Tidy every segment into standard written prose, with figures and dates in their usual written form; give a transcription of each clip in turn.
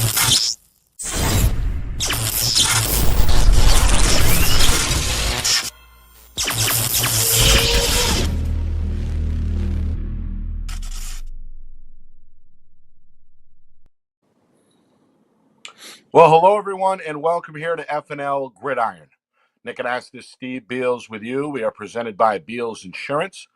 Well, hello, everyone, and welcome here to FNL Gridiron. Nick and Astis, Steve Beals with you. We are presented by Beals Insurance,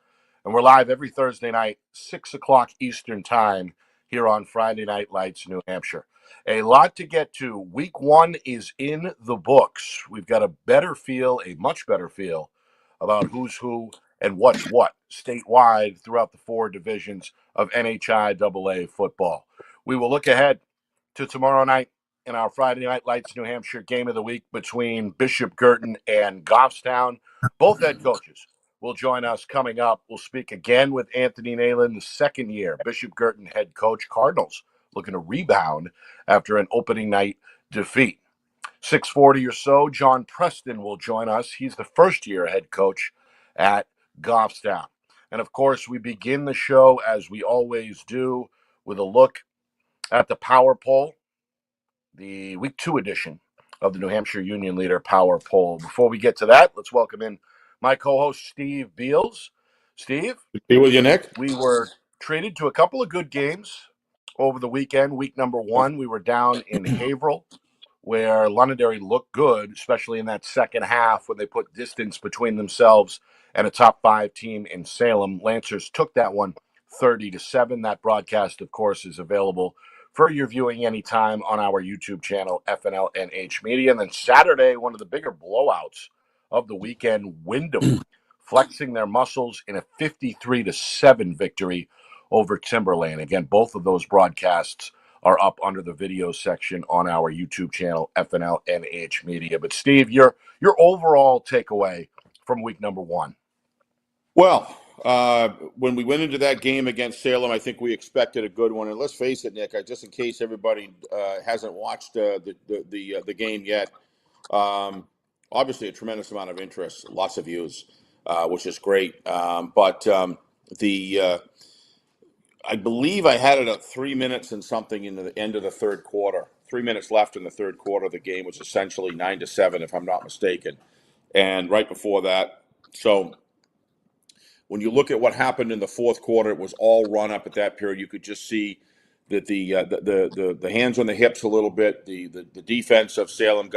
and we're live every Thursday night, 6 o'clock Eastern Time, here on Friday Night Lights, New Hampshire. A lot to get to. Week one is in the books. We've got a much better feel about who's who and what's what statewide throughout the four divisions of NHIAA football. We will look ahead to tomorrow night in our Friday Night Lights New Hampshire game of the week between Bishop Girton and Goffstown. Both head coaches will join us coming up. We'll speak again with Anthony Nalen, the second year Bishop Girton head coach. Cardinals looking to rebound after an opening night defeat. 6:40 or so, John Preston will join us. He's the first year head coach at Goffstown. And of course, we begin the show, as we always do, with a look at the Power Poll, the Week 2 edition of the New Hampshire Union Leader Power Poll. Before we get to that, let's welcome in my co-host, Steve Beals. Steve? Be with you, Nick. We were treated to a couple of good games over the weekend. Week number one, we were down in Haverhill, where Londonderry looked good, especially in that second half when they put distance between themselves and a top five team in Salem. Lancers took that one 30-7. That broadcast, of course, is available for your viewing anytime on our YouTube channel, FNLNH Media. And then Saturday, one of the bigger blowouts of the weekend, Wyndham flexing their muscles in a 53-7 victory over Timberlane. Again, both of those broadcasts are up under the video section on our YouTube channel, FNLNH Media. But Steve, your overall takeaway from week number one. Well, when we went into that game against Salem, I think we expected a good one. And let's face it, Nick, just in case everybody hasn't watched the game yet, obviously a tremendous amount of interest, lots of views, which is great. But I believe I had it at 3 minutes and something into the end of the third quarter. 3 minutes left in the third quarter. The game was essentially 9-7, if I'm not mistaken. And right before that, so when you look at what happened in the fourth quarter, it was all run up at that period. You could just see that the hands on the hips a little bit. The defense of Salem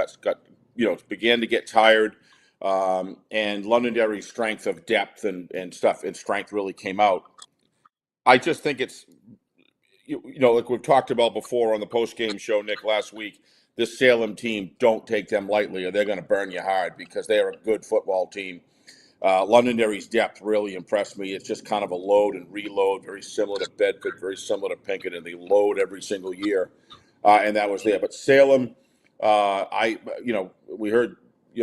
began to get tired, and Londonderry's strength of depth and strength really came out. I just think it's like we've talked about before on the post-game show, Nick, last week. This Salem team, don't take them lightly, or they're going to burn you hard because they are a good football team. Londonderry's depth really impressed me. It's just kind of a load and reload, very similar to Bedford, very similar to Pinkerton. They load every single year, and that was there. But Salem, we heard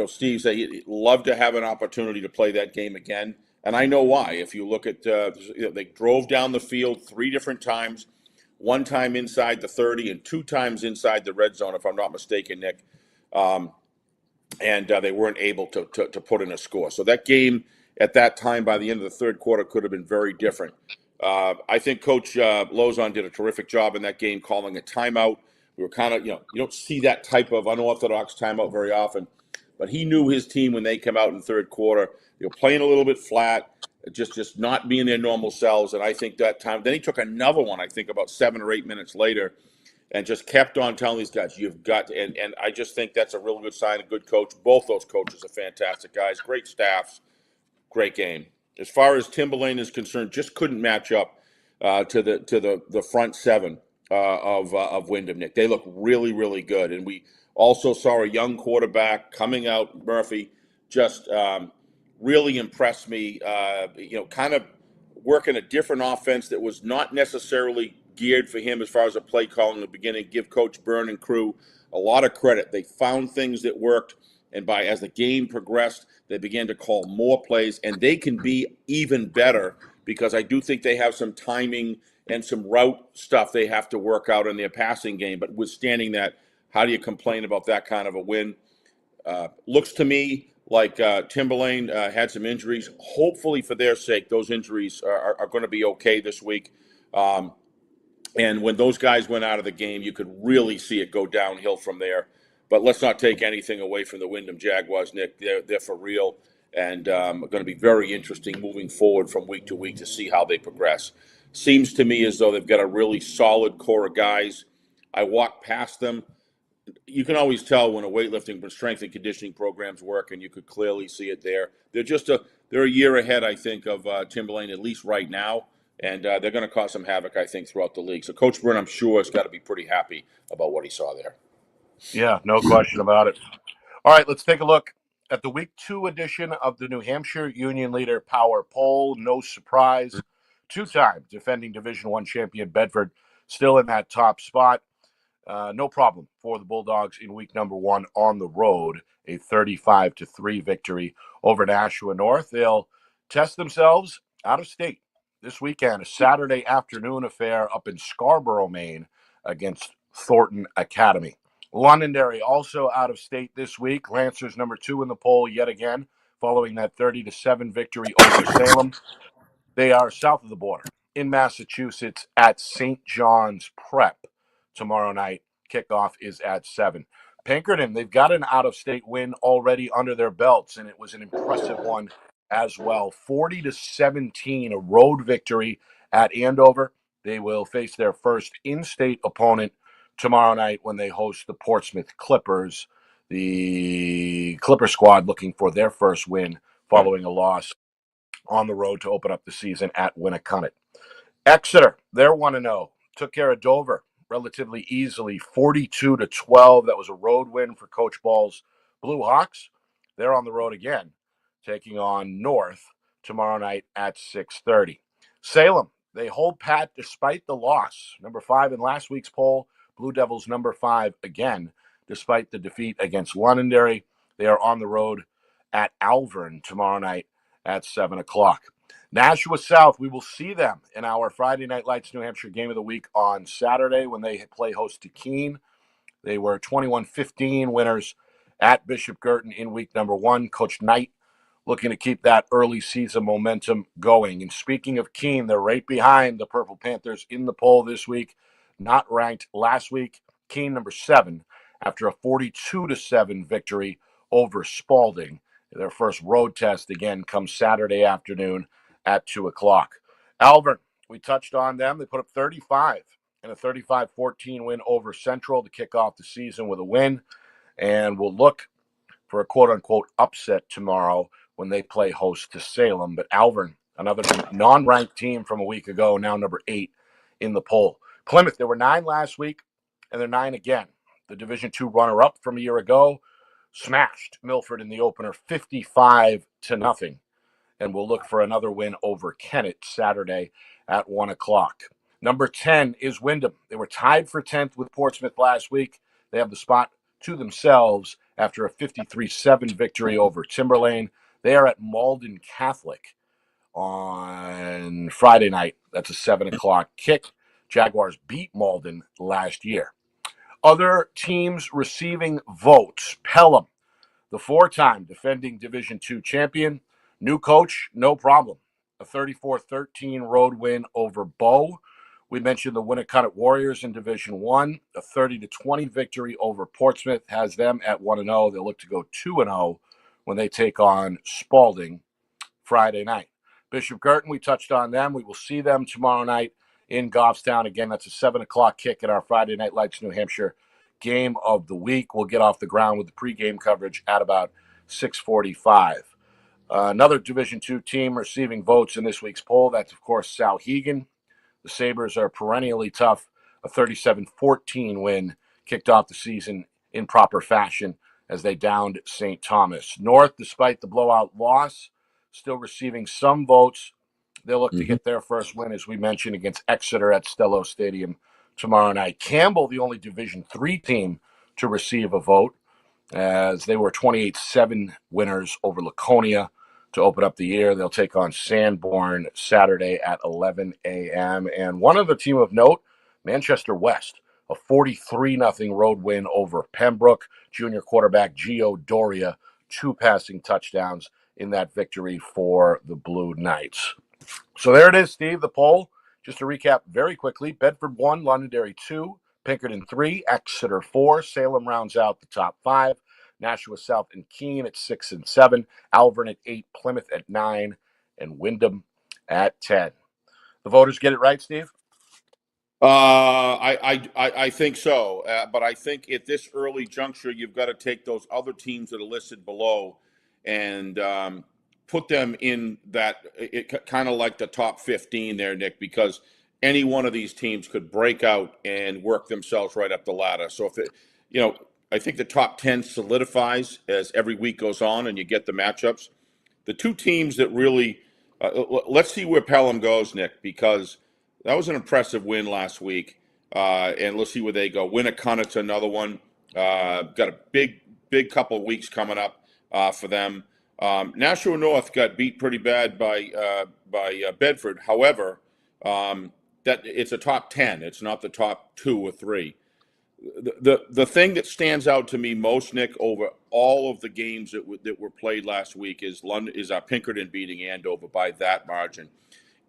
Steve say he'd love to have an opportunity to play that game again, and I know why. If you look at, they drove down the field 3 different times, one time inside the 30 and 2 times inside the red zone, if I'm not mistaken, Nick. And they weren't able to put in a score. So that game at that time, by the end of the third quarter, could have been very different. I think Coach Lozon did a terrific job in that game calling a timeout. We were kind of, you don't see that type of unorthodox timeout very often. But he knew his team when they come out in the third quarter, they were playing a little bit flat, just not being their normal selves. And I think that time, then he took another one, I think about 7 or 8 minutes later, and just kept on telling these guys, you've got to, and I just think that's a real good sign, a good coach. Both those coaches are fantastic guys, great staffs, great game. As far as Timberlane is concerned, just couldn't match up to the front seven of Wyndham, Nick. They look really, really good. And we also saw a young quarterback coming out, Murphy, just really impressed me, kind of working a different offense that was not necessarily geared for him as far as a play calling in the beginning. Give Coach Byrne and crew a lot of credit. They found things that worked, and as the game progressed, they began to call more plays, and they can be even better because I do think they have some timing and some route stuff they have to work out in their passing game. But withstanding that, how do you complain about that kind of a win? Looks to me like Timberlane had some injuries. Hopefully for their sake, those injuries are going to be okay this week. And when those guys went out of the game, you could really see it go downhill from there. But let's not take anything away from the Wyndham Jaguars, Nick. They're for real, and going to be very interesting moving forward from week to week to see how they progress. Seems to me as though they've got a really solid core of guys. I walked past them. You can always tell when a weightlifting but strength and conditioning programs work, and you could clearly see it there. They're a year ahead, I think, of Timberlane, at least right now, and they're going to cause some havoc, I think, throughout the league. So Coach Byrne, I'm sure, has got to be pretty happy about what he saw there. Yeah, no question about it. All right, let's take a look at the Week 2 edition of the New Hampshire Union Leader Power Poll. No surprise, two-time defending Division I champion Bedford still in that top spot. No problem for the Bulldogs in week number 1 on the road, a 35-3 victory over Nashua North. They'll test themselves out of state this weekend, a Saturday afternoon affair up in Scarborough, Maine, against Thornton Academy. Londonderry also out of state this week. Lancers number 2 in the poll yet again, following that 30-7 victory over Salem. They are south of the border in Massachusetts at St. John's Prep tomorrow night. Kickoff is at 7. Pinkerton, they've got an out-of-state win already under their belts, and it was an impressive one as well. 40-17, a road victory at Andover. They will face their first in-state opponent tomorrow night when they host the Portsmouth Clippers. The Clipper squad looking for their first win following a loss on the road to open up the season at Winnicott. Exeter, they're 1-0. Took care of Dover relatively easily, 42-12. That was a road win for Coach Ball's Blue Hawks. They're on the road again, taking on North tomorrow night at 6:30. Salem, they hold pat despite the loss. Number 5 in last week's poll. Blue Devils number 5 again, despite the defeat against Londonderry. They are on the road at Alvern tomorrow night at 7 o'clock. Nashua South, we will see them in our Friday Night Lights New Hampshire Game of the Week on Saturday when they play host to Keene. They were 21-15 winners at Bishop Girton in week number 1. Coach Knight looking to keep that early season momentum going. And speaking of Keene, they're right behind the Purple Panthers in the poll this week. Not ranked last week. Keene number 7 after a 42-7 victory over Spalding. Their first road test again comes Saturday afternoon at 2 o'clock. Alvern, we touched on them. They put up 35 in a 35-14 win over Central to kick off the season with a win. And we'll look for a quote-unquote upset tomorrow when they play host to Salem. But Alvern, another non-ranked team from a week ago, now number 8 in the poll. Plymouth, they were 9 last week, and they're 9 again. The Division II runner-up from a year ago smashed Milford in the opener 55-0. And we'll look for another win over Kennett Saturday at 1 o'clock. Number 10 is Wyndham. They were tied for 10th with Portsmouth last week. They have the spot to themselves after a 53-7 victory over Timberlane. They are at Malden Catholic on Friday night. That's a 7 o'clock kick. Jaguars beat Malden last year. Other teams receiving votes. Pelham, the 4-time defending Division II champion. New coach, no problem. A 34-13 road win over Bow. We mentioned the Winnicott Warriors in Division I. A 30-20 victory over Portsmouth has them at 1-0. They'll look to go 2-0 when they take on Spalding Friday night. Bishop Girton, we touched on them. We will see them tomorrow night in Goffstown. Again, that's a 7 o'clock kick at our Friday Night Lights New Hampshire Game of the Week. We'll get off the ground with the pregame coverage at about 6:45. Another Division II team receiving votes in this week's poll. That's, of course, Souhegan. The Sabres are perennially tough. A 37-14 win kicked off the season in proper fashion as they downed St. Thomas. North, despite the blowout loss, still receiving some votes. They'll look to get their first win, as we mentioned, against Exeter at Stello Stadium tomorrow night. Campbell, the only Division III team to receive a vote, as they were 28-7 winners over Laconia to open up the year. They'll take on Sanborn Saturday at 11 a.m. And one other team of note, Manchester West, a 43-0 road win over Pembroke. Junior quarterback Gio Doria, 2 passing touchdowns in that victory for the Blue Knights. So there it is, Steve, the poll. Just to recap very quickly, Bedford 1, Londonderry 2, Pinkerton 3, Exeter 4, Salem rounds out the top 5, Nashua South and Keene at 6 and 7, Alvern at 8, Plymouth at 9, and Wyndham at 10. The voters get it right, Steve? I think so, but I think at this early juncture, you've got to take those other teams that are listed below and put them in that kind of like the top 15 there, Nick, because any one of these teams could break out and work themselves right up the ladder. So if it, I think the top 10 solidifies as every week goes on and you get the matchups. The two teams that really, let's see where Pelham goes, Nick, because that was an impressive win last week, and let's see where they go. Winnicott's another one. Got a big couple of weeks coming up for them. Nashua North got beat pretty bad by Bedford. However, that it's a top 10. It's not the top 2 or 3. The thing that stands out to me most, Nick, over all of the games that were played last week is Pinkerton beating Andover by that margin.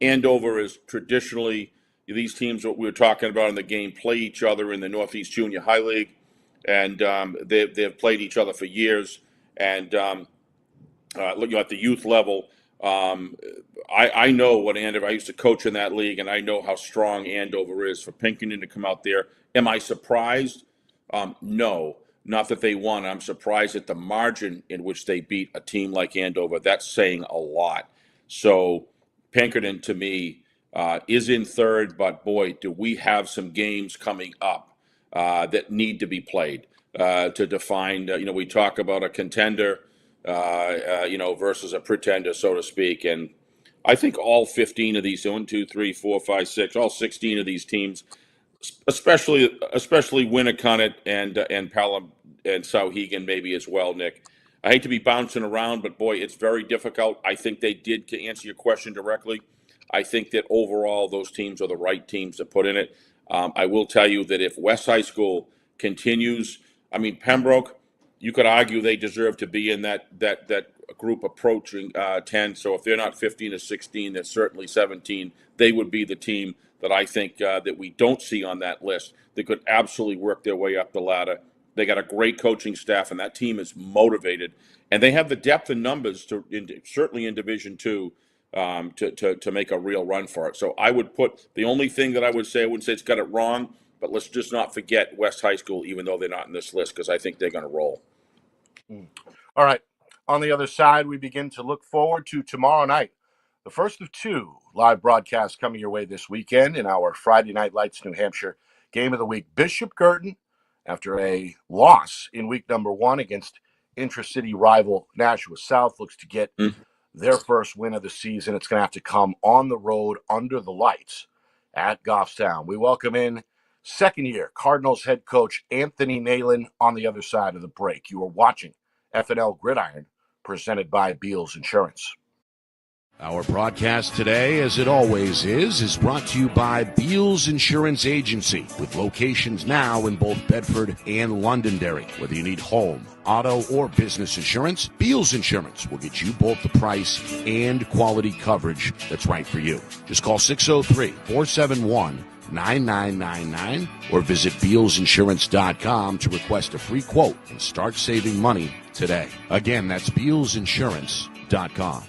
Andover is traditionally, these teams that we were talking about in the game play each other in the Northeast Junior High League, and they've played each other for years. And looking at the youth level, I know what Andover, I used to coach in that league, and I know how strong Andover is. For Pinkerton to come out there, am I surprised? No, not that they won. I'm surprised at the margin in which they beat a team like Andover. That's saying a lot. So Pinkerton, to me, is in third, but boy, do we have some games coming up that need to be played to define. We talk about a contender, versus a pretender, so to speak. And I think all 15 of these, 1, 2, 3, 4, 5, 6, all 16 of these teams, especially Winnicott and Pelham and Souhegan maybe as well, Nick. I hate to be bouncing around, but boy, it's very difficult. I think they did, to answer your question directly, I think that overall those teams are the right teams to put in it. I will tell you that if West High School continues, Pembroke, you could argue they deserve to be in that group approaching 10. So if they're not 15 or 16, they're certainly 17. They would be the team that I think that we don't see on that list that could absolutely work their way up the ladder. They got a great coaching staff, and that team is motivated, and they have the depth and numbers certainly in Division II to make a real run for it. So I would put the only thing that I wouldn't say it's got it wrong, but let's just not forget West High School, even though they're not in this list, because I think they're going to roll. All right. On the other side, we begin to look forward to tomorrow night, the first of 2 live broadcasts coming your way this weekend in our Friday Night Lights New Hampshire Game of the Week. Bishop Girton, after a loss in week number 1 against intra-city rival Nashua South, looks to get their first win of the season. It's going to have to come on the road under the lights at Goffstown. We welcome in second-year Cardinals head coach Anthony Nalen on the other side of the break. You are watching FNL Gridiron, presented by Beals Insurance. Our broadcast today, as it always is brought to you by Beals Insurance Agency, with locations now in both Bedford and Londonderry. Whether you need home, auto, or business insurance, Beals Insurance will get you both the price and quality coverage that's right for you. Just call 603-471-9999 or visit BealsInsurance.com to request a free quote and start saving money today. Again, that's BealsInsurance.com.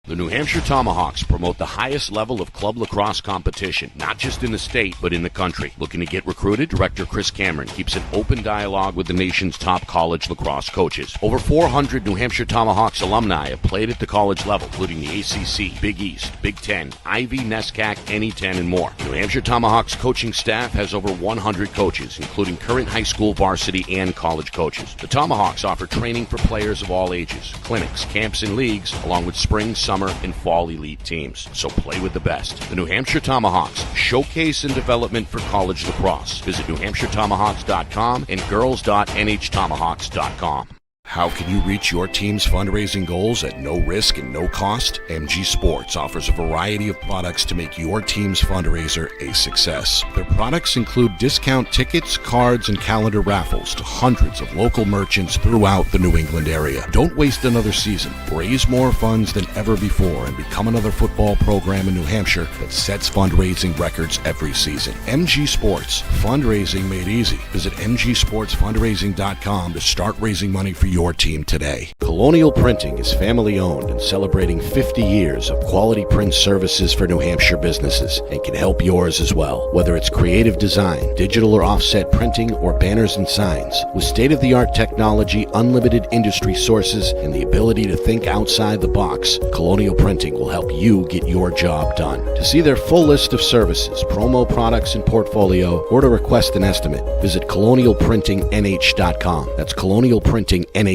The New Hampshire Tomahawks promote the highest level of club lacrosse competition, not just in the state, but in the country. Looking to get recruited? Director Chris Cameron keeps an open dialogue with the nation's top college lacrosse coaches. Over 400 New Hampshire Tomahawks alumni have played at the college level, including the ACC, Big East, Big Ten, Ivy, NESCAC, NE10, and more. New Hampshire Tomahawks coaching staff has over 100 coaches, including current high school varsity and college coaches. The Tomahawks offer training for players of all ages, clinics, camps, and leagues, along with spring, summer, and fall elite teams. So play with the best. The New Hampshire Tomahawks, showcase and development for college lacrosse. Visit NewHampshireTomahawks.com and girls.nhtomahawks.com. How can you reach your team's fundraising goals at no risk and no cost? MG Sports offers a variety of products to make your team's fundraiser a success. Their products include discount tickets, cards, and calendar raffles to hundreds of local merchants throughout the New England area. Don't waste another season. Raise more funds than ever before and become another football program in New Hampshire that sets fundraising records every season. MG Sports, fundraising made easy. Visit mgsportsfundraising.com to start raising money for your team today. Colonial Printing is family owned and celebrating 50 years of quality print services for New Hampshire businesses and can help yours as well. Whether it's creative design, digital or offset printing, or banners and signs, with state-of-the-art technology, unlimited industry sources, and the ability to think outside the box, Colonial Printing will help you get your job done. To see their full list of services, promo products, and portfolio, or to request an estimate, visit colonialprintingnh.com. That's colonialprintingnh.com.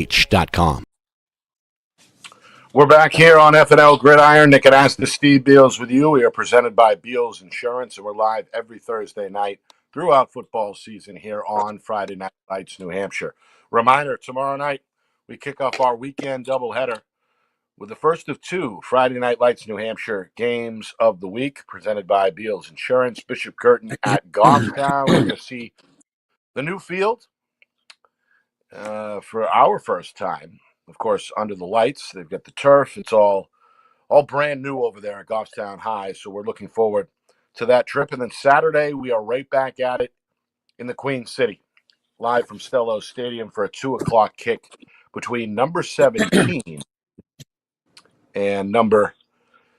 We're back here on FNL Gridiron. Nick and Ask the Steve Beals with you. We are presented by Beals Insurance, and we're live every Thursday night throughout football season here on Friday Night Lights, New Hampshire. Reminder, tomorrow night we kick off our weekend doubleheader with the first of two Friday Night Lights, New Hampshire games of the week, presented by Beals Insurance. Bishop Curtin at Goffstown. We're going to see the new field for our first time. Of course, under the lights, they've got the turf. It's all brand new over there at Goffstown High, so we're looking forward to that trip. And then Saturday, we are right back at it in the Queen City, live from Stello Stadium for a 2 o'clock kick between number 17 and number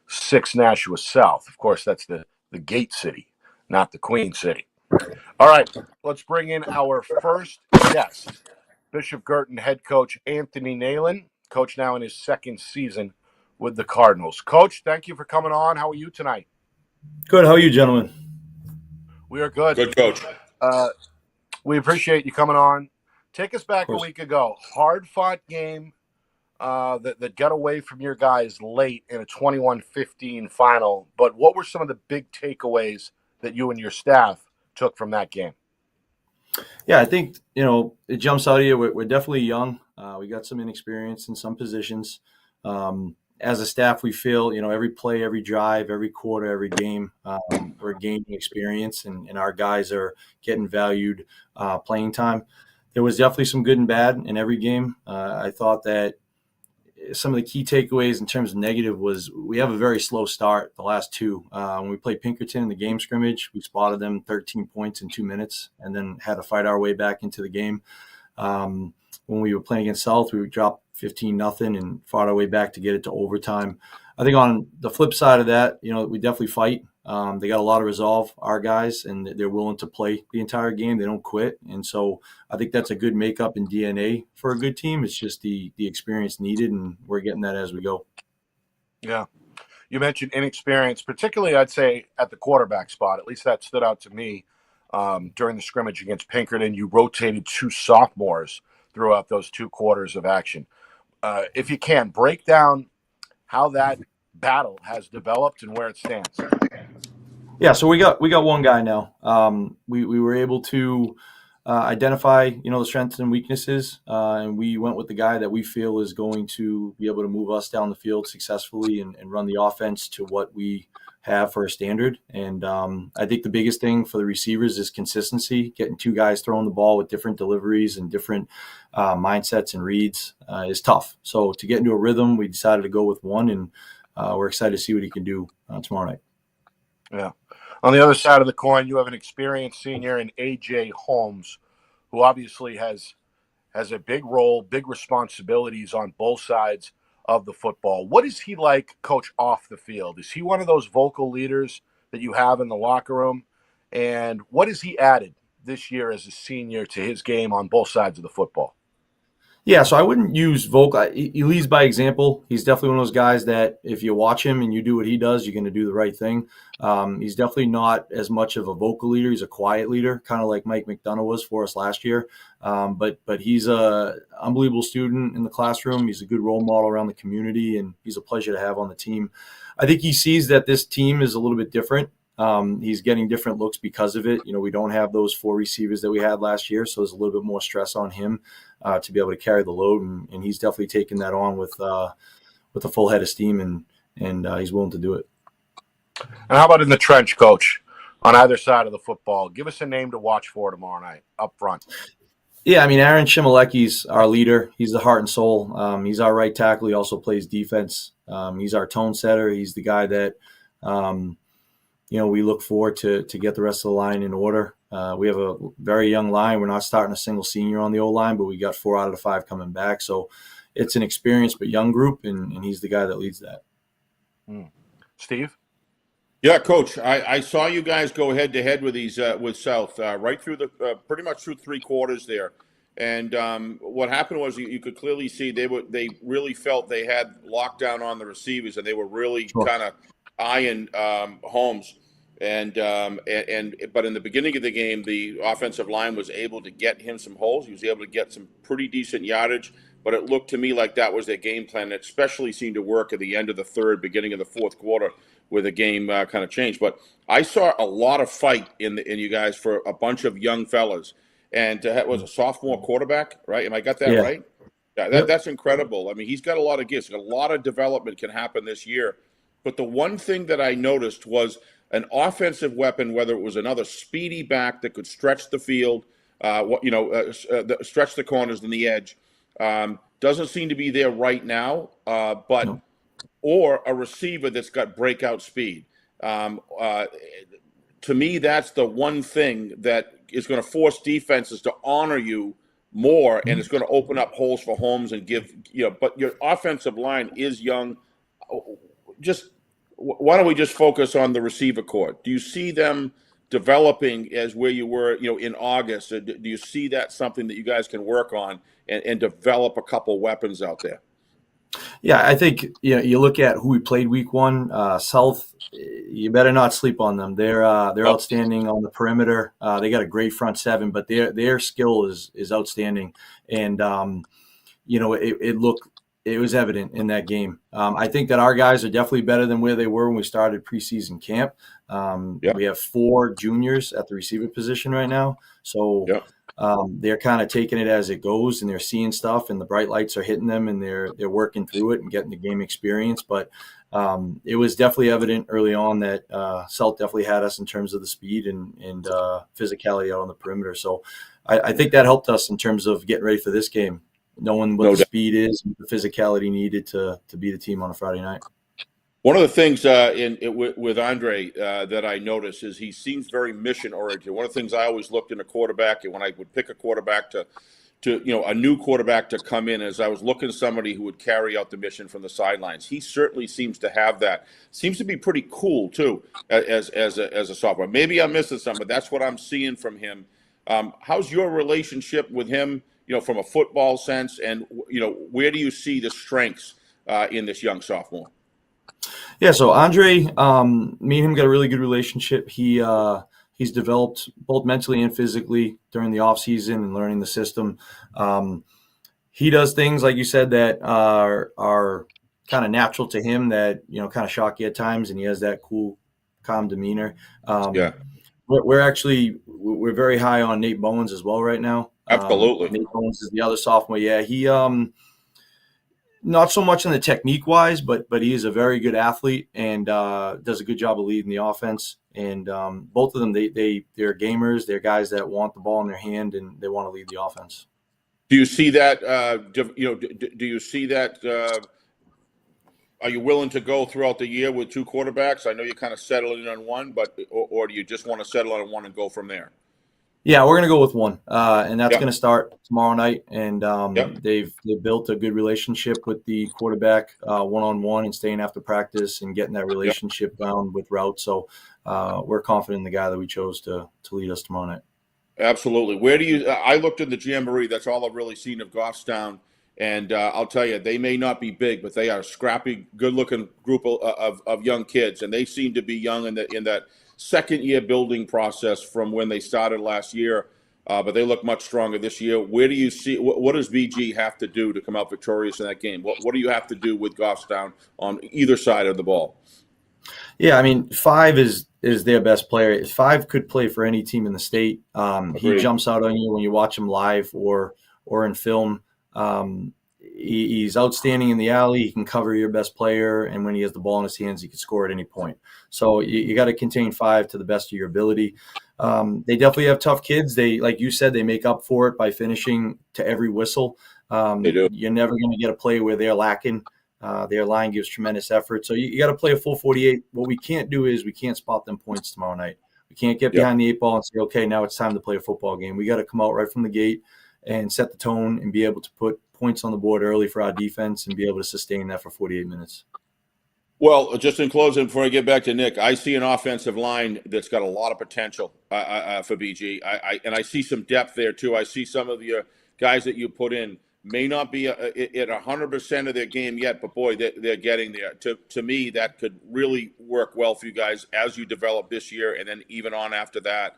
6 Nashua South. Of course, that's the Gate City, not the Queen City. All right, let's bring in our first guest. Bishop Girton head coach Anthony Nalen, coach now in his second season with the Cardinals. Coach, thank you for coming on. How are you tonight? Good. How are you, gentlemen? We are good. Good, Coach. We appreciate you coming on. Take us back a week ago. Hard-fought game that got away from your guys late in a 21-15 final. But what were some of the big takeaways that you and your staff took from that game? Yeah, I think, it jumps out of you. We're definitely young. We got some inexperience in some positions. As a staff, we feel, every play, every drive, every quarter, every game, we're gaining experience, and our guys are getting valued playing time. There was definitely some good and bad in every game. I thought that some of the key takeaways in terms of negative was we have a very slow start the last two. When we played Pinkerton in the game scrimmage, we spotted them 13 points in 2 minutes and then had to fight our way back into the game. When we were playing against South, we dropped 15-0 and fought our way back to get it to overtime. I think on the flip side of that, we definitely fight. They got a lot of resolve, our guys, and they're willing to play the entire game. They don't quit. And so I think that's a good makeup in DNA for a good team. It's just the experience needed, and we're getting that as we go. Yeah. You mentioned inexperience, particularly, I'd say, at the quarterback spot. At least that stood out to me during the scrimmage against Pinkerton. You rotated 2 sophomores throughout those 2 quarters of action. If you can, break down how that battle has developed and where it stands. Yeah, so we got one guy now. We were able to identify the strengths and weaknesses, and we went with the guy that we feel is going to be able to move us down the field successfully and run the offense to what we have for a standard. And I think the biggest thing for the receivers is consistency. Getting 2 guys throwing the ball with different deliveries and different mindsets and reads is tough. So to get into a rhythm, we decided to go with one, and we're excited to see what he can do tomorrow night. Yeah. On the other side of the coin, you have an experienced senior in A.J. Holmes, who obviously has a big role, big responsibilities on both sides of the football. What is he like, Coach, off the field? Is he one of those vocal leaders that you have in the locker room? And what has he added this year as a senior to his game on both sides of the football? Yeah, so I wouldn't use vocal. He leads by example. He's definitely one of those guys that if you watch him and you do what he does, you're going to do the right thing. He's definitely not as much of a vocal leader. He's a quiet leader, kind of like Mike McDonough was for us last year. But he's an unbelievable student in the classroom. He's a good role model around the community, and he's a pleasure to have on the team. I think he sees that this team is a little bit different. He's getting different looks because of it. We don't have those 4 receivers that we had last year, so there's a little bit more stress on him to be able to carry the load, and he's definitely taken that on with a full head of steam, and he's willing to do it. And how about in the trench, Coach, on either side of the football? Give us a name to watch for tomorrow night up front. Yeah, I mean, Aaron Shimalecki's our leader. He's the heart and soul. He's our right tackle. He also plays defense. He's our tone setter. He's the guy that, we look for to get the rest of the line in order. We have a very young line. We're not starting a single senior on the O-line, but we got 4 out of the 5 coming back. So it's an experienced but young group, and he's the guy that leads that. Steve? Yeah, Coach, I saw you guys go head-to-head with these with South right through the pretty much through 3 quarters there. And what happened was you could clearly see they really felt they had lockdown on the receivers, and they were really kind of eyeing Holmes. But in the beginning of the game, the offensive line was able to get him some holes. He was able to get some pretty decent yardage. But it looked to me like that was their game plan. It especially seemed to work at the end of the 3rd, beginning of the 4th quarter, where the game kind of changed. But I saw a lot of fight in you guys for a bunch of young fellas. And was a sophomore quarterback, right? Am I got that right? Yeah, that's incredible. I mean, he's got a lot of gifts. A lot of development can happen this year. But the one thing that I noticed was an offensive weapon, whether it was another speedy back that could stretch the field, stretch the corners and the edge. Doesn't seem to be there right now, or a receiver that's got breakout speed. To me, that's the one thing that is going to force defenses to honor you more, and it's going to open up holes for Holmes and give But your offensive line is young. Why don't we just focus on the receiver corps? Do you see them developing as where you were, in August? Do you see that something that you guys can work on and develop a couple weapons out there? Yeah, I think you look at who we played week 1. South, you better not sleep on them. They're outstanding on the perimeter. They got a great front 7, but their skill is outstanding, and it was evident in that game. I think that our guys are definitely better than where they were when we started preseason camp. We have 4 juniors at the receiver position right now, so. They're kind of taking it as it goes, and they're seeing stuff, and the bright lights are hitting them, and they're working through it and getting the game experience. But it was definitely evident early on that South definitely had us in terms of the speed and physicality out on the perimeter. So I think that helped us in terms of getting ready for this game, knowing what the speed is and the physicality needed to beat a team on a Friday night. One of the things with Andre that I notice is he seems very mission oriented. One of the things I always looked in a quarterback, and when I would pick a quarterback to a new quarterback to come in, as I was looking at somebody who would carry out the mission from the sidelines. He certainly seems to have that. Seems to be pretty cool too as a sophomore. Maybe I'm missing something, but that's what I'm seeing from him. How's your relationship with him? From a football sense, and where do you see the strengths in this young sophomore? Yeah, so Andre, me and him got a really good relationship. He's developed both mentally and physically during the offseason and learning the system. He does things, like you said, that are kind of natural to him that, kind of shock you at times, and he has that cool, calm demeanor. We're very high on Nate Bowens as well right now. Absolutely. Nate Bowens is the other sophomore. Yeah, he not so much in the technique-wise, but he is a very good athlete and does a good job of leading the offense. And both of them, they're gamers. They're guys that want the ball in their hand and they want to lead the offense. Do you see that? Do you see that? Are you willing to go throughout the year with 2 quarterbacks? I know you're kind of settling on one, but or do you just want to settle on one and go from there? Yeah, we're going to go with one, and that's going to start tomorrow night. And they've built a good relationship with the quarterback one-on-one and staying after practice and getting that relationship down with routes. So we're confident in the guy that we chose to lead us tomorrow night. Absolutely. Where do you? I looked in the Jamboree. That's all I've really seen of Goffstown. And I'll tell you, they may not be big, but they are a scrappy, good-looking group of young kids, and they seem to be young in that second-year building process from when they started last year. But they look much stronger this year. Where do you see? What does BG have to do to come out victorious in that game? What do you have to do with Goffstown on either side of the ball? Yeah, I mean, Five is their best player. Five could play for any team in the state. He Agreed. jumps out on you when you watch him live or in film. He's outstanding in the alley. He can cover your best player, and when he has the ball in his hands, he can score at any point. So you got to contain Five to the best of your ability. They definitely have tough kids. They, like you said, they make up for it by finishing to every whistle. They do. You're never going to get a play where they're lacking. Their line gives tremendous effort. So you got to play a full 48. What we can't do is we can't spot them points tomorrow night. We can't get Yep. behind the 8 ball and say, okay, now it's time to play a football game. We got to come out right from the gate and set the tone and be able to put points on the board early for our defense and be able to sustain that for 48 minutes. Well, just in closing, before I get back to Nick, I see an offensive line that's got a lot of potential for BG. I see some depth there too. I see some of the guys that you put in may not be at 100% of their game yet, but boy, they're getting there. To me, that could really work well for you guys as you develop this year, and then even on after that.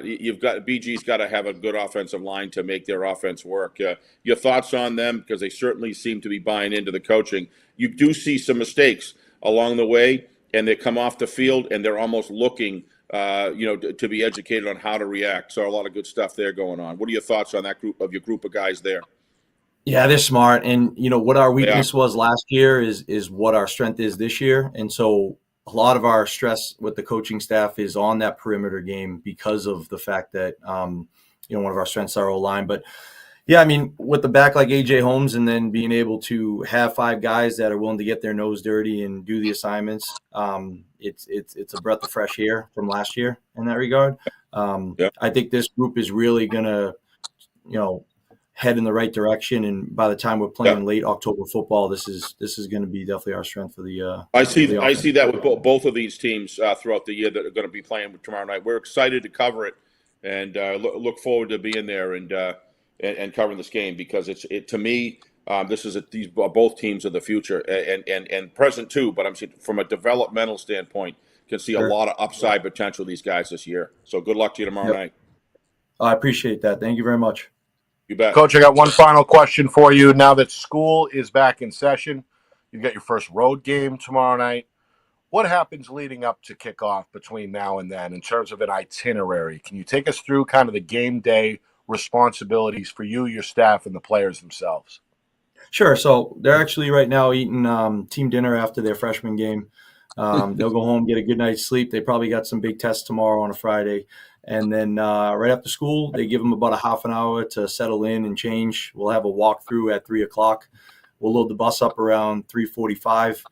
You've got BG's got to have a good offensive line to make their offense work. Your thoughts on them, because they certainly seem to be buying into the coaching. You do see some mistakes along the way, and they come off the field and they're almost looking, to be educated on how to react. So a lot of good stuff there going on. What are your thoughts on that group of guys there? Yeah, they're smart. And, what our weakness was last year is what our strength is this year. And so a lot of our stress with the coaching staff is on that perimeter game because of the fact that, one of our strengths is our O-line. But, yeah, I mean, with the back like A.J. Holmes and then being able to have 5 guys that are willing to get their nose dirty and do the assignments, it's a breath of fresh air from last year in that regard. I think this group is really going to, head in the right direction. And by the time we're playing late October football, this is going to be definitely our strength for the. I see that with both of these teams throughout the year that are going to be playing tomorrow night. We're excited to cover it and look forward to being there and covering this game because to me these are both teams of the future and present too. But I'm saying from a developmental standpoint, can see a lot of upside potential these guys this year. So good luck to you tomorrow night. I appreciate that. Thank you very much. You bet. Coach, I got one final question for you. Now that school is back in session, you got your first road game tomorrow night. What happens leading up to kickoff between now and then in terms of an itinerary? Can you take us through kind of the game day responsibilities for you, your staff, and the players themselves? Sure. So they're actually right now eating team dinner after their freshman game. They'll go home, get a good night's sleep. They probably got some big tests tomorrow on a Friday. And then right after school, they give them about a half an hour to settle in and change. We'll have a walkthrough at 3 o'clock. We'll load the bus up around 3:45.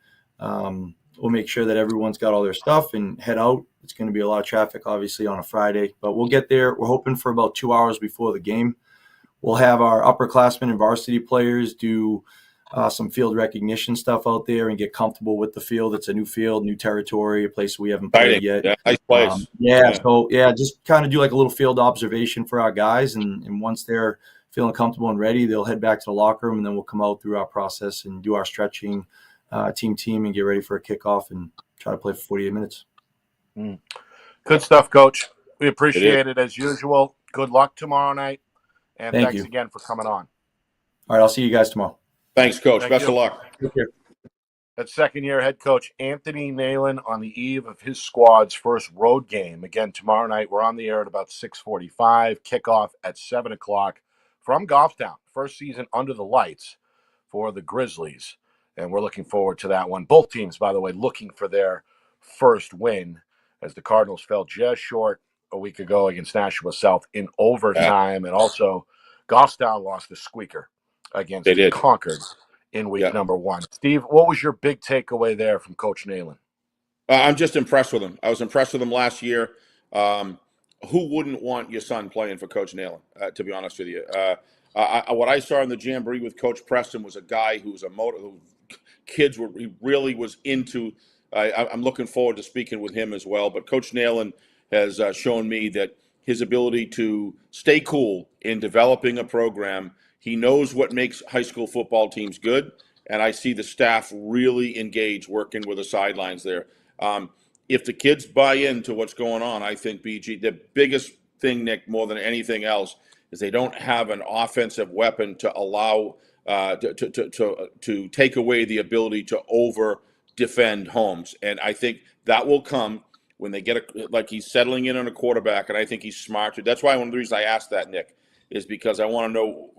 We'll make sure that everyone's got all their stuff and head out. It's going to be a lot of traffic, obviously, on a Friday. But we'll get there. We're hoping for about 2 hours before the game. We'll have our upperclassmen and varsity players do some field recognition stuff out there and get comfortable with the field. It's a new field, new territory, a place we haven't played yet. Yeah, nice place. So just kind of do like a little field observation for our guys. And once they're feeling comfortable and ready, they'll head back to the locker room, and then we'll come out through our process and do our stretching, team, and get ready for a kickoff and try to play for 48 minutes. Good stuff, Coach. We appreciate it as usual. Good luck tomorrow night. And thanks again for coming on. All right, I'll see you guys tomorrow. Thanks, Coach. Best of luck. Take care. That's second-year head coach Anthony Nalen on the eve of his squad's first road game. Again, tomorrow night, we're on the air at about 6:45, kickoff at 7 o'clock from Goffstown. First season under the lights for the Grizzlies, and we're looking forward to that one. Both teams, by the way, looking for their first win as the Cardinals fell just short a week ago against Nashua South in overtime, and also Goffstown lost the squeaker against Concord in week number 1. Steve, what was your big takeaway there from Coach Nalen? I'm just impressed with him. I was impressed with him last year. Who wouldn't want your son playing for Coach Nalen, to be honest with you? What I saw in the Jamboree with Coach Preston was a guy who was who kids were he really was into. I'm looking forward to speaking with him as well. But Coach Nalen has shown me that his ability to stay cool in developing a program. He knows what makes high school football teams good, and I see the staff really engaged working with the sidelines there. If the kids buy into what's going on, I think BG, the biggest thing, Nick, more than anything else, is they don't have an offensive weapon to allow to take away the ability to defend Holmes. And I think that will come when they get like he's settling in on a quarterback, and I think he's smart. That's why one of the reasons I asked that, Nick, is because I want to know,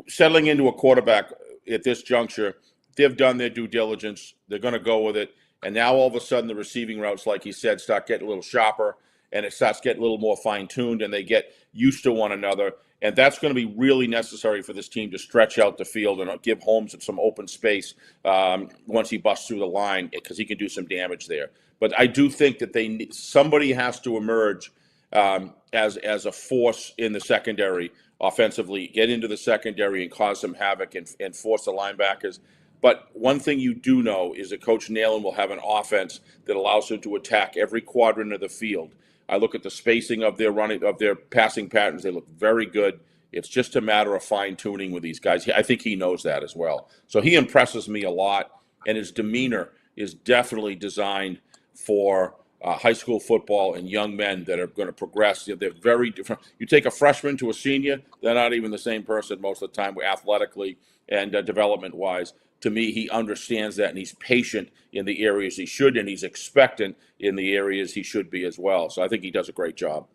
settling into a quarterback at this juncture, they've done their due diligence. They're going to go with it. And now all of a sudden the receiving routes, like he said, start getting a little sharper, and it starts getting a little more fine-tuned, and they get used to one another. And that's going to be really necessary for this team to stretch out the field and give Holmes some open space once he busts through the line, because he can do some damage there. But I do think that somebody has to emerge as a force in the secondary offensively, get into the secondary and cause some havoc and force the linebackers. But one thing you do know is that Coach Nalen will have an offense that allows him to attack every quadrant of the field. I look at the spacing of their passing patterns; they look very good. It's just a matter of fine tuning with these guys. I think he knows that as well. So he impresses me a lot, and his demeanor is definitely designed for high school football and young men that are going to progress. They're very different. You take a freshman to a senior; they're not even the same person most of the time, athletically and development-wise. To me, he understands that, and he's patient in the areas he should, and he's expectant in the areas he should be as well. So I think he does a great job.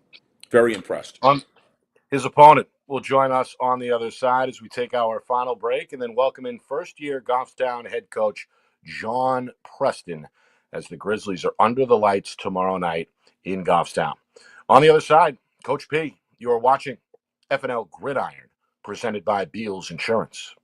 Very impressed. His opponent will join us on the other side as we take our final break, and then welcome in first-year Goffstown head coach Coach Preston as the Grizzlies are under the lights tomorrow night in Goffstown. On the other side, Coach P, you are watching FNL Gridiron, presented by Beals Insurance.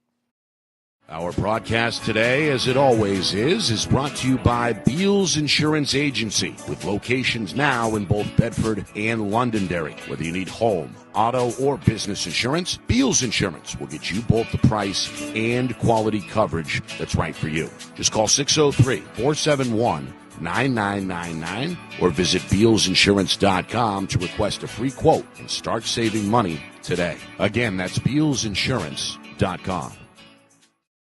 Our broadcast today, as it always is brought to you by Beals Insurance Agency, with locations now in both Bedford and Londonderry. Whether you need home, auto, or business insurance, Beals Insurance will get you both the price and quality coverage that's right for you. Just call 603-471-9999 or visit BealsInsurance.com to request a free quote and start saving money today. Again, that's BealsInsurance.com.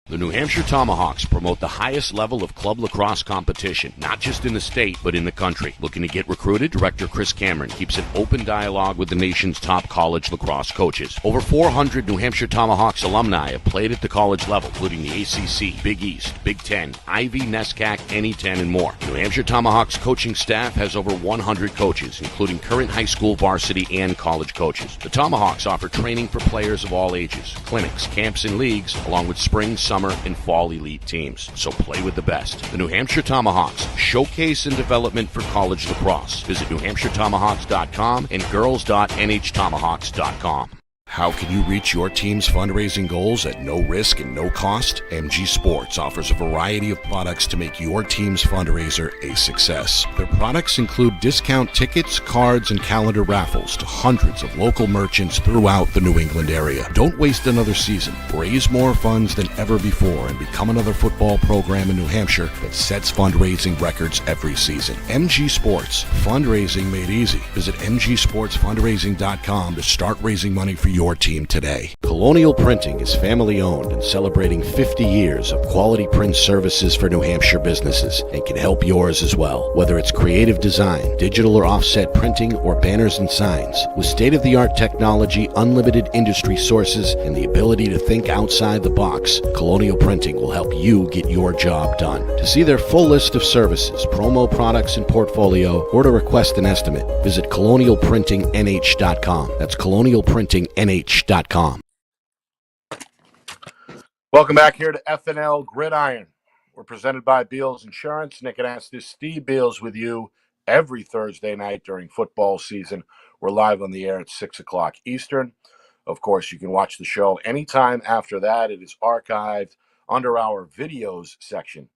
The New Hampshire Tomahawks promote the highest level of club lacrosse competition, not just in the state, but in the country. Looking to get recruited? Director Chris Cameron keeps an open dialogue with the nation's top college lacrosse coaches. Over 400 New Hampshire Tomahawks alumni have played at the college level, including the ACC, Big East, Big Ten, Ivy, NESCAC, NE10, and more. New Hampshire Tomahawks coaching staff has over 100 coaches, including current high school, varsity, and college coaches. The Tomahawks offer training for players of all ages, clinics, camps, and leagues, along with spring, summer, and fall elite teams. So play with the best. The New Hampshire Tomahawks, showcase and development for college lacrosse. Visit NewHampshireTomahawks.com and girls.nhtomahawks.com. How can you reach your team's fundraising goals at no risk and no cost? MG Sports offers a variety of products to make your team's fundraiser a success. Their products include discount tickets, cards, and calendar raffles to hundreds of local merchants throughout the New England area. Don't waste another season. Raise more funds than ever before and become another football program in New Hampshire that sets fundraising records every season. MG Sports, fundraising made easy. Visit mgsportsfundraising.com to start raising money for your team today. Colonial Printing is family owned and celebrating 50 years of quality print services for New Hampshire businesses and can help yours as well. Whether it's creative design, digital or offset printing, or banners and signs, with state-of-the-art technology, unlimited industry sources, and the ability to think outside the box, Colonial Printing will help you get your job done. To see their full list of services, promo products, and portfolio, or to request an estimate, visit colonialprintingnh.com. That's colonialprintingnh.com. Welcome back here to FNL Gridiron. We're presented by Beals Insurance. Nick and Astis, Steve Beals with you every Thursday night during football season. We're live on the air at 6 o'clock Eastern. Of course, you can watch the show anytime after that. It is archived under our videos section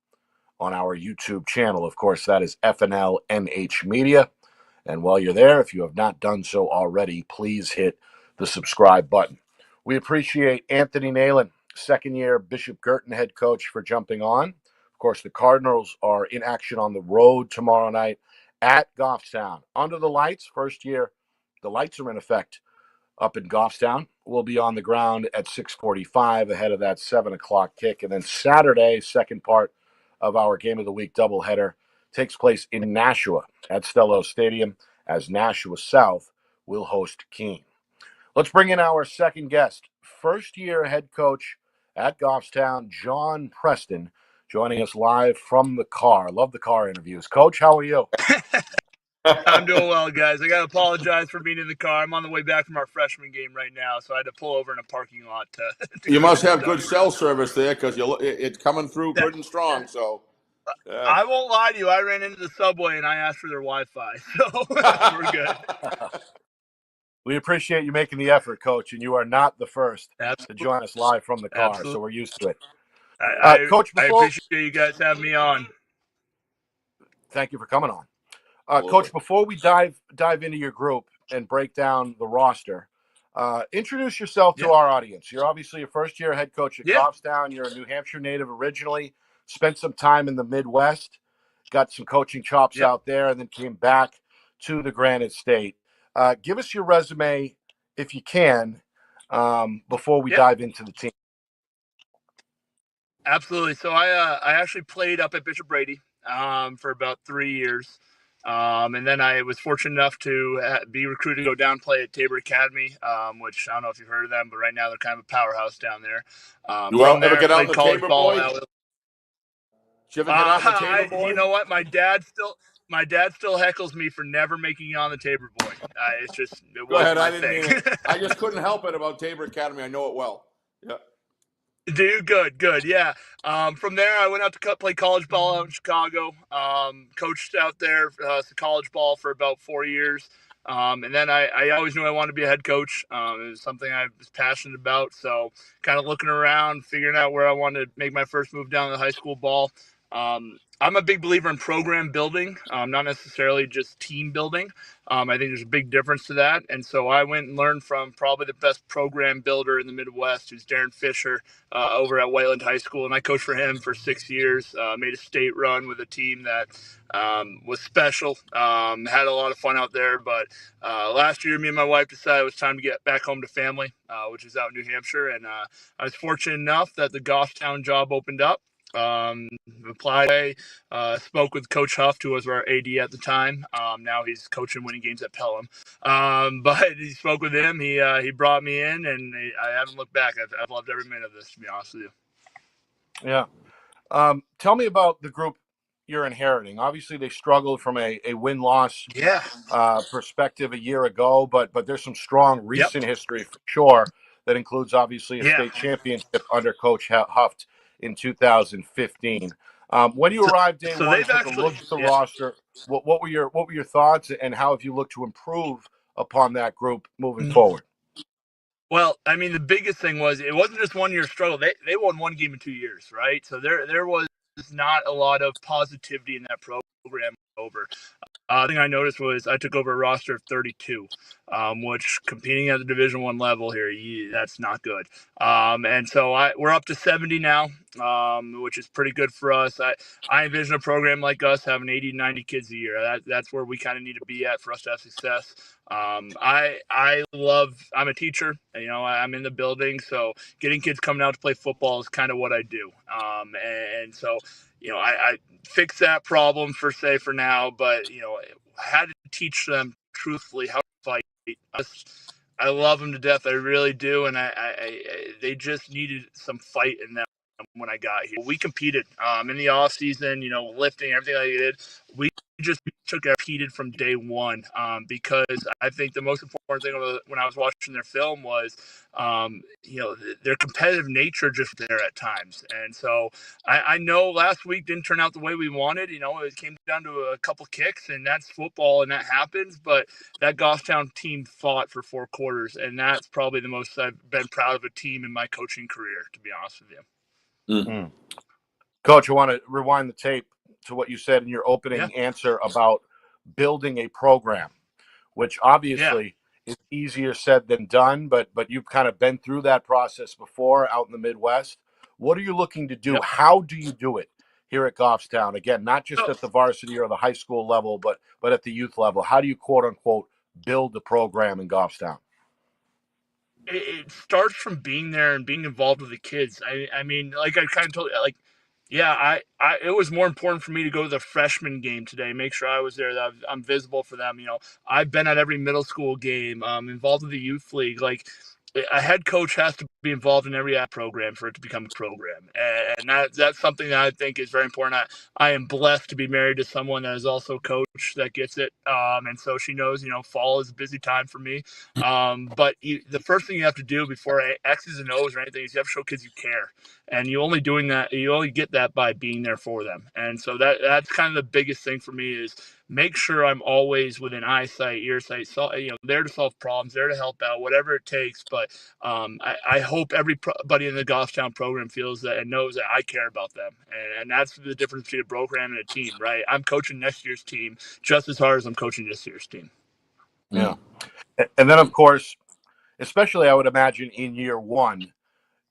on our YouTube channel. Of course, that is FNLNH Media. And while you're there, if you have not done so already, please hit the subscribe button. We appreciate Anthony Nalen, second-year Bishop Girton head coach, for jumping on. Of course, the Cardinals are in action on the road tomorrow night at Goffstown. Under the lights, first year, the lights are in effect up in Goffstown. We'll be on the ground at 6:45 ahead of that 7 o'clock kick. And then Saturday, second part of our Game of the Week doubleheader, takes place in Nashua at Stello Stadium as Nashua South will host Keene. Let's bring in our second guest, first-year head coach at Goffstown, Coach Preston, joining us live from the car. Love the car interviews. Coach, how are you? I'm doing well, guys. I got to apologize for being in the car. I'm on the way back from our freshman game right now, so I had to pull over in a parking lot to You go must get have some good stuff. cell service there because it's coming through good and strong. So, I won't lie to you. I ran into the subway and I asked for their Wi-Fi, so we're good. We appreciate you making the effort, Coach, and you are not the first to Absolutely. join us live from the car, Absolutely. so we're used to it. I Coach, before appreciate you guys having me on. thank you for coming on. Coach, before we dive into your group and break down the roster, introduce yourself to our audience. You're obviously a first-year head coach at Goffstown. You're a New Hampshire native originally, spent some time in the Midwest, got some coaching chops out there, and then came back to the Granite State. Give us your resume, if you can, before we dive into the team. Absolutely. So I actually played up at Bishop Brady for about 3 years. And then I was fortunate enough to be recruited to go down and play at Tabor Academy, which I don't know if you've heard of them, but right now they're kind of a powerhouse down there. You From there, ever I get out in played the college Tabor ball. Boy? Did you ever get out in the Tabor Boy? You know what? My dad still heckles me for never making it on the Tabor Boy. It Go ahead. wasn't I my didn't thing. mean it. I just couldn't help it about Tabor Academy. I know it well. Yeah. Dude, good, yeah. From there, I went out to play college ball out in Chicago. Coached out there college ball for about 4 years. And then I always knew I wanted to be a head coach. It was something I was passionate about. So kind of looking around, figuring out where I wanted to make my first move down to high school ball. I'm a big believer in program building, not necessarily just team building. I think there's a big difference to that. And so I went and learned from probably the best program builder in the Midwest, who's Darren Fisher, over at Wayland High School. And I coached for him for 6 years, made a state run with a team that was special, had a lot of fun out there. But last year, me and my wife decided it was time to get back home to family, which is out in New Hampshire. And I was fortunate enough that the Goffstown job opened up. Applied, spoke with Coach Huff, who was our AD at the time. Now he's coaching winning games at Pelham. But he spoke with him. He brought me in, and I haven't looked back. I've loved every minute of this, to be honest with you. Yeah. Tell me about the group you're inheriting. Obviously, they struggled from a win-loss perspective a year ago, but there's some strong recent history for sure that includes obviously a state championship under Coach Huff in 2015. When you arrived day one, took a look at the roster. What were your thoughts, and how have you looked to improve upon that group moving forward? Well, I mean, the biggest thing was it wasn't just 1 year struggle. They won one game in 2 years, right? So there was not a lot of positivity in that program over. The thing I noticed was I took over a roster of 32, which competing at the Division I level here, that's not good. And so we're up to 70 now, which is pretty good for us. I envision a program like us having 80 to 90 kids a year. That's where we kind of need to be at for us to have success. I'm a teacher, I'm in the building, so getting kids coming out to play football is kind of what I do. And so, I fix that problem for now, but I had to teach them truthfully how to fight. I love them to death. I really do. And they just needed some fight in them when I got here. We competed in the off season, lifting, everything I did. We just competed from day one because I think the most important thing when I was watching their film was, their competitive nature just there at times. And so I know last week didn't turn out the way we wanted. It came down to a couple kicks, and that's football, and that happens. But that Goffstown team fought for 4 quarters, and that's probably the most I've been proud of a team in my coaching career, to be honest with you. Coach, I want to rewind the tape to what you said in your opening answer about building a program, which obviously is easier said than done, but you've kind of been through that process before out in the Midwest. What are you looking to do? How do you do it here at Goffstown? Again, not just at the varsity or the high school level, but at the youth level. How do you, quote unquote, build the program in Goffstown? It starts from being there and being involved with the kids. I mean, like I kind of told you, it was more important for me to go to the freshman game today, make sure I was there, that I'm visible for them. I've been at every middle school game, involved with the youth league. a head coach has to be involved in every program for it to become a program, and that's something that I think is very important. I am blessed to be married to someone that is also a coach that gets it, and so she knows, fall is a busy time for me. But the first thing you have to do before X's and O's or anything is you have to show kids you care, and you only get that by being there for them. And so that's kind of the biggest thing for me is make sure I'm always within eyesight, earsight, so, there to solve problems, there to help out, whatever it takes. But I hope everybody in the Goffstown program feels that and knows that I care about them. And that's the difference between a program and a team, right? I'm coaching next year's team just as hard as I'm coaching this year's team. Yeah. And then, of course, especially I would imagine in year one,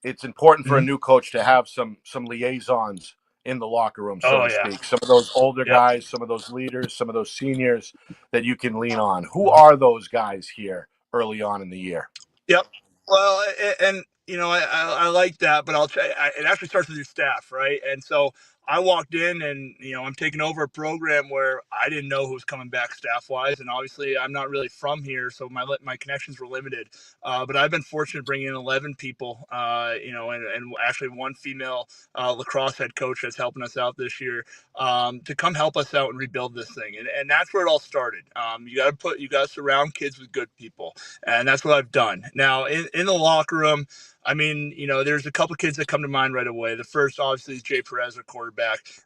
it's important for a new coach to have some liaisons in the locker room, so to speak. Some of those older guys, some of those leaders, some of those seniors that you can lean on. Who are those guys here early on in the year? Yep. Well, and I like that, but it actually starts with your staff, right? And so I walked in, and I'm taking over a program where I didn't know who was coming back staff wise, and obviously I'm not really from here, so my connections were limited. But I've been fortunate to bring in 11 people, and actually one female lacrosse head coach that's helping us out this year, to come help us out and rebuild this thing, and that's where it all started. You got to surround kids with good people. And that's what I've done. Now, in the locker room, I mean, there's a couple kids that come to mind right away. The first, obviously, is Jay Perez, our quarterback.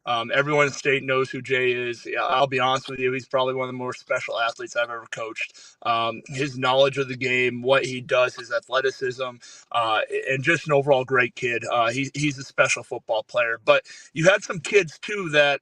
Everyone in the state knows who Jay is. I'll be honest with you, he's probably one of the more special athletes I've ever coached. His knowledge of the game, what he does, his athleticism, and just an overall great kid. He's a special football player. But you had some kids, too, that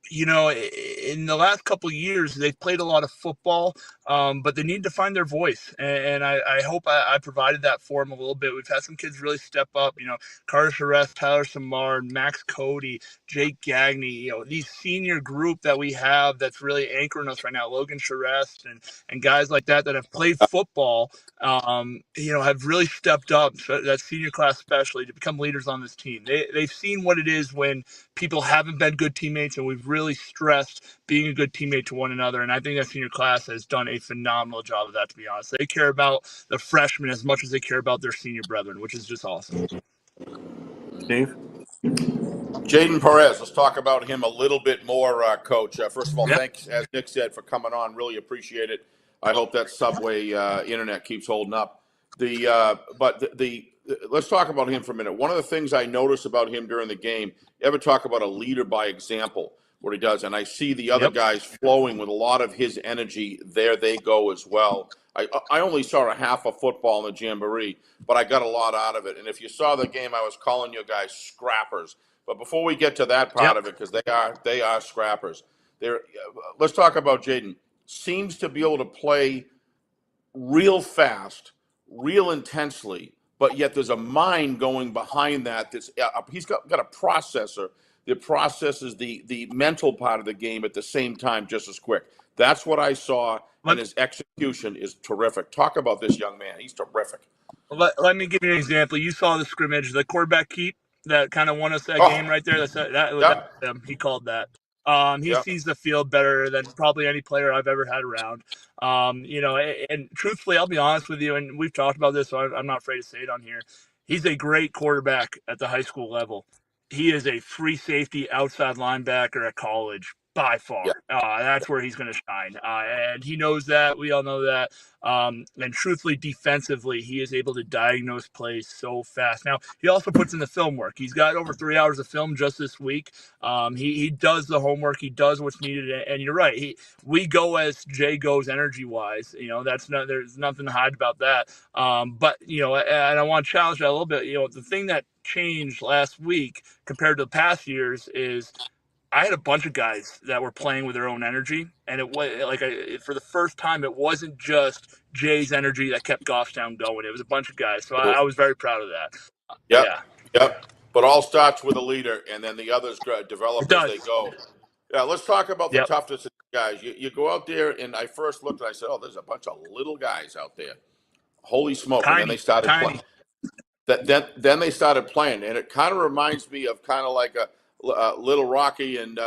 in the last couple of years, they've played a lot of football, but they need to find their voice. And I hope I provided that for them a little bit. We've had some kids really step up, Carter Charest, Tyler Samar, Max Cody, Jake Gagney, these senior group that we have that's really anchoring us right now, Logan Charest and guys like that have played football, have really stepped up, so that senior class especially, to become leaders on this team. They've seen what it is when people haven't been good teammates, and we've really stressed being a good teammate to one another. And I think that senior class has done a phenomenal job of that, to be honest. They care about the freshmen as much as they care about their senior brethren, which is just awesome. Steve? Jaden Perez, let's talk about him a little bit more, Coach. First of all, thanks, as Nick said, for coming on. Really appreciate it. I hope that Subway internet keeps holding up. Let's talk about him for a minute. One of the things I noticed about him during the game, you ever talk about a leader by example, what he does, and I see the other guys flowing with a lot of his energy. There they go as well. I only saw a half of football in the Jamboree, but I got a lot out of it. And if you saw the game, I was calling you guys scrappers. But before we get to that part of it, because they are scrappers, let's talk about Jaden. Seems to be able to play real fast, real intensely, but yet there's a mind going behind that. He's got a processor that processes the mental part of the game at the same time just as quick. That's what I saw, and his execution is terrific. Talk about this young man. He's terrific. Let me give you an example. You saw the scrimmage, the quarterback keep that kind of won us that game right there. That's him. He called that. He sees the field better than probably any player I've ever had around. And truthfully, I'll be honest with you, and we've talked about this, so I'm not afraid to say it on here. He's a great quarterback at the high school level. He is a free safety outside linebacker at college by far. That's where he's going to shine. And he knows that. We all know that. And truthfully, defensively, he is able to diagnose plays so fast. Now, he also puts in the film work. He's got over 3 hours of film just this week. He does the homework. He does what's needed. And you're right. We go as Jay goes energy-wise. There's nothing to hide about that. But, and I want to challenge that a little bit. The thing that changed last week compared to the past years is I had a bunch of guys that were playing with their own energy, and it was for the first time, it wasn't just Jay's energy that kept Goffstown going. It was a bunch of guys, so I was very proud of that. Yep. But all starts with a leader, and then the others develop as they go. Yeah, let's talk about the toughness of the guys. You go out there, and I first looked and I said, "Oh, there's a bunch of little guys out there." Holy smoke! And then they started playing. Then they started playing, and it kind of reminds me of kind of like a Little Rocky and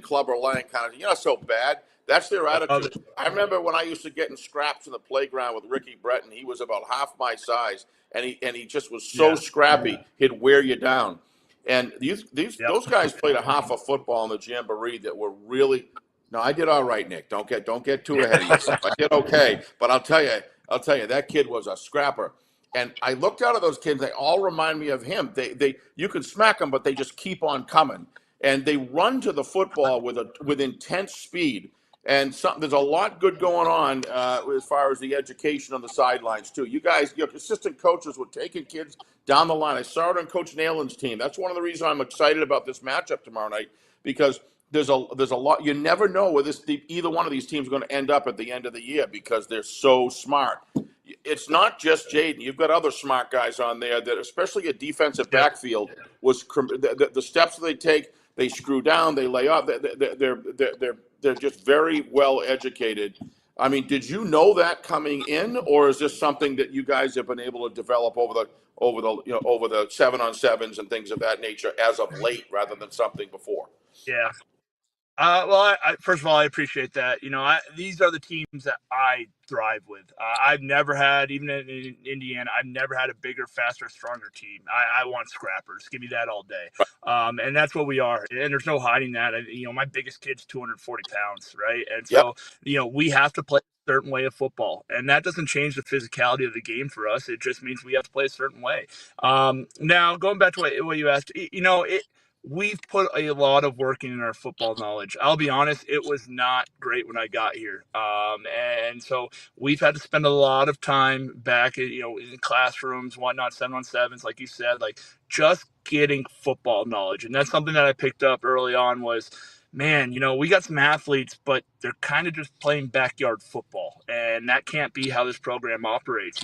Clubber Lang kind of. You're not so bad. That's their Love attitude. it. I remember when I used to get in scraps in the playground with Ricky Breton. He was about half my size, and he just was so Yeah. scrappy. He'd wear you down. And Yep. those guys played a half a football in the jamboree that were really. No, I did all right, Nick. Don't get too ahead of yourself. I did okay, but I'll tell you, that kid was a scrapper. And I looked out at those kids. They all remind me of him. They you can smack them, but they just keep on coming, and they run to the football with intense speed. And there's a lot good going on as far as the education on the sidelines too. You guys, your assistant coaches were taking kids down the line. I saw it on Coach Nalen's team. That's one of the reasons I'm excited about this matchup tomorrow night, because there's a lot. You never know where either one of these teams are going to end up at the end of the year, because they're so smart. It's not just Jaden. You've got other smart guys on there that, especially a defensive Yep. backfield, the steps that they take. They screw down. They lay off. They're just very well educated. I mean, did you know that coming in, or is this something that you guys have been able to develop over the 7-on-7s and things of that nature as of late, rather than something before? Yeah. Well, first of all, I appreciate that. These are the teams that I thrive with. I've never had, even in Indiana, I've never had a bigger, faster, stronger team. I want scrappers. Give me that all day. And that's what we are. And there's no hiding that. My biggest kid's 240 pounds, right? And Yep. so, we have to play a certain way of football. And that doesn't change the physicality of the game for us. It just means we have to play a certain way. Now, going back to what you asked, we've put a lot of work in our football knowledge. I'll be honest, it was not great when I got here. And so we've had to spend a lot of time back, in classrooms, whatnot, 7-on-7s, like you said, like just getting football knowledge. And that's something that I picked up early on was, man, we got some athletes, but they're kind of just playing backyard football. And that can't be how this program operates.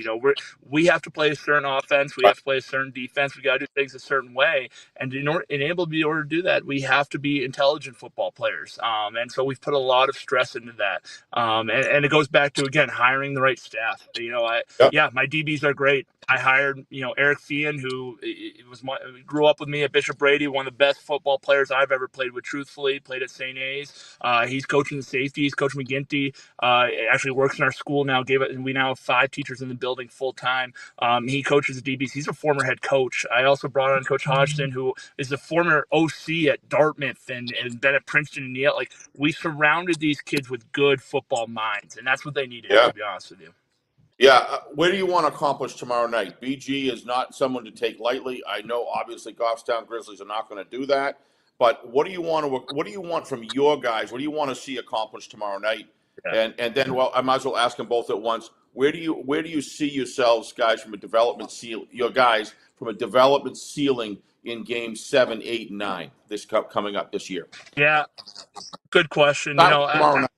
We have to play a certain offense. We have to play a certain defense. We got to do things a certain way. And in order to do that, we have to be intelligent football players. And so we've put a lot of stress into that. And it goes back to, again, hiring the right staff. My DBs are great. I hired, Eric Fian, who grew up with me at Bishop Brady, one of the best football players I've ever played with, truthfully, played at St. A's. He's coaching the safeties. Coach McGinty actually works in our school now. We now have 5 teachers in the building full time. He coaches the DBs. He's a former head coach. I also brought on Coach Hodgson, who is the former OC at Dartmouth and been at Princeton and Yale. Like, we surrounded these kids with good football minds, and that's what they needed, Yeah. to be honest with you. Yeah, where do you want to accomplish tomorrow night? BG is not someone to take lightly. I know, obviously, Goffstown Grizzlies are not going to do that. But what do you want from your guys? What do you want to see accomplished tomorrow night? Yeah. And then, well, I might as well ask them both at once. Where do you see yourselves, guys, from a development ceiling in games 7, 8, and 9 this coming up this year? Yeah, good question. Tomorrow night.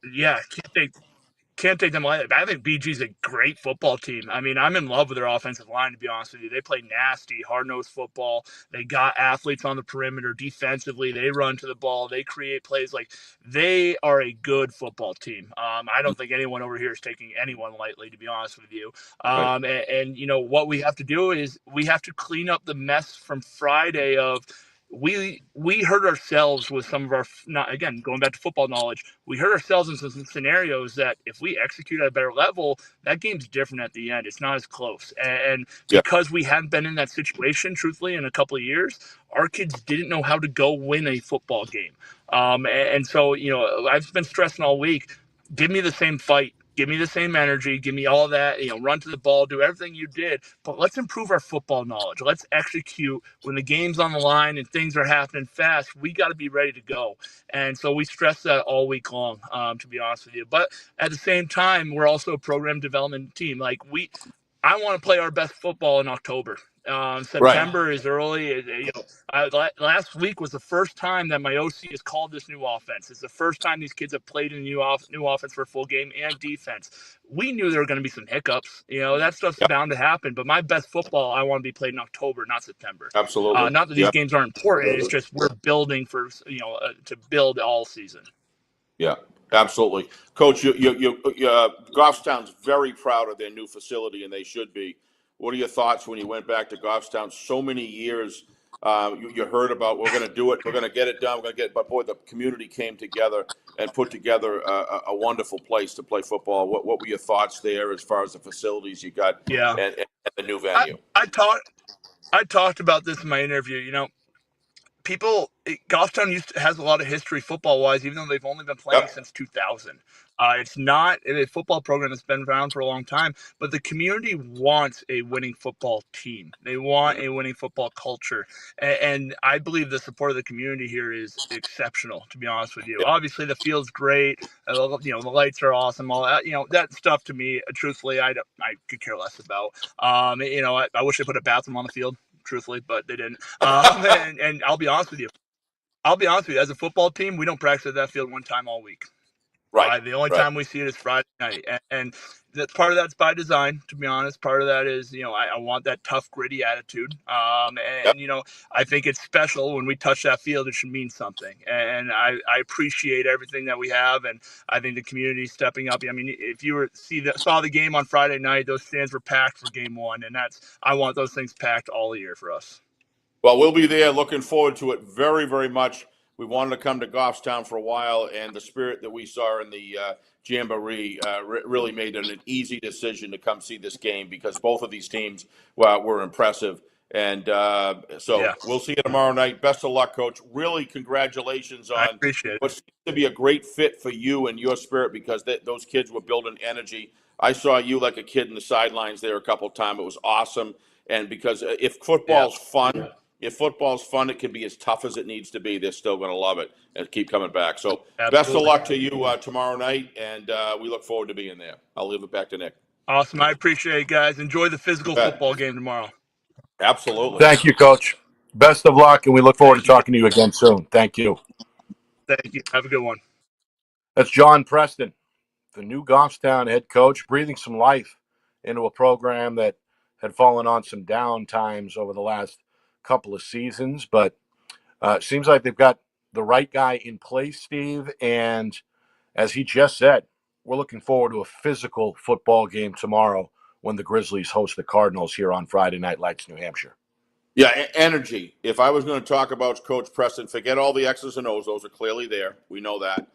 Can't take them lightly. I think BG's a great football team. I mean, I'm in love with their offensive line, to be honest with you. They play nasty, hard-nosed football. They got athletes on the perimeter defensively. They run to the ball. They create plays. Like, they are a good football team. I don't think anyone over here is taking anyone lightly, to be honest with you. What we have to do is we have to clean up the mess from Friday of – we hurt ourselves with some of our, not, again, going back to football knowledge, we hurt ourselves in some scenarios that if we execute at a better level, that game's different at the end. It's not as close. And because we hadn't been in that situation, truthfully, in a couple of years, our kids didn't know how to go win a football game. So I've been stressing all week, give me the same fight. Give me the same energy. Give me all that, run to the ball, do everything you did. But let's improve our football knowledge. Let's execute when the game's on the line and things are happening fast. We got to be ready to go. And so we stress that all week long, to be honest with you. But at the same time, we're also a program development team. I want to play our best football in October. September is early. Last week was the first time that my OC has called this new offense. It's the first time these kids have played in a new offense for a full game and defense. We knew there were going to be some hiccups. That stuff's bound to happen. But my best football, I want to be played in October, not September. Absolutely. Not that these games aren't important. It's just we're building for to build all season. Yeah, absolutely. Coach, Goffstown's very proud of their new facility, and they should be. What are your thoughts when you went back to Goffstown so many years You heard about, we're going to do it, we're going to get it done, we're going to get it. But boy, the community came together and put together a wonderful place to play football. What were your thoughts there as far as the facilities you got Yeah. and the new I, venue? I talked I talked about this in my interview. Goffstown has a lot of history football wise, even though they've only been playing Yep. since 2000. It's not a football program that's been around for a long time, but the community wants a winning football team. They want a winning football culture, and I believe the support of the community here is exceptional. To be honest with you, Yep. obviously the field's great. The lights are awesome. All that, that stuff to me, truthfully, I could care less about. I wish they put a bathroom on the field, truthfully, but they didn't. And I'll be honest with you. As a football team, we don't practice at that field one time all week. Right. The only Right. time we see it is Friday night, and that part of that's by design. To be honest, part of that is I want that tough, gritty attitude. Yep. I think it's special when we touch that field. It should mean something, and I appreciate everything that we have, and I think the community stepping up. I mean, if you saw the game on Friday night, those stands were packed for game one, and I want those things packed all year for us. Well, we'll be there. Looking forward to it very, very much. We wanted to come to Goffstown for a while, and the spirit that we saw in the Jamboree really made it an easy decision to come see this game because both of these teams were impressive. And so Yeah. we'll see you tomorrow night. Best of luck, Coach. Really, congratulations I on appreciate what it. seems to be a great fit for you and your spirit because those kids were building energy. I saw you like a kid in the sidelines there a couple of times. It was awesome. And because if Yeah. football's fun, it can be as tough as it needs to be. They're still going to love it and keep coming back. So best of Absolutely. luck to you tomorrow night, and we look forward to being there. I'll leave it back to Nick. Awesome. I appreciate it, guys. Enjoy the physical football game tomorrow. Absolutely. Thank you, Coach. Best of luck, and we look forward to Thank you. talking to you again soon. Thank you. Thank you. Have a good one. That's John Preston, the new Goffstown head coach, breathing some life into a program that had fallen on some down times over the last couple of seasons. But it seems like they've got the right guy in place, Steve. And as he just said, we're looking forward to a physical football game tomorrow when the Grizzlies host the Cardinals here on Friday Night Lights, New Hampshire. Yeah, energy. If I was going to talk about Coach Preston, forget all the X's and O's. Those are clearly there. We know that.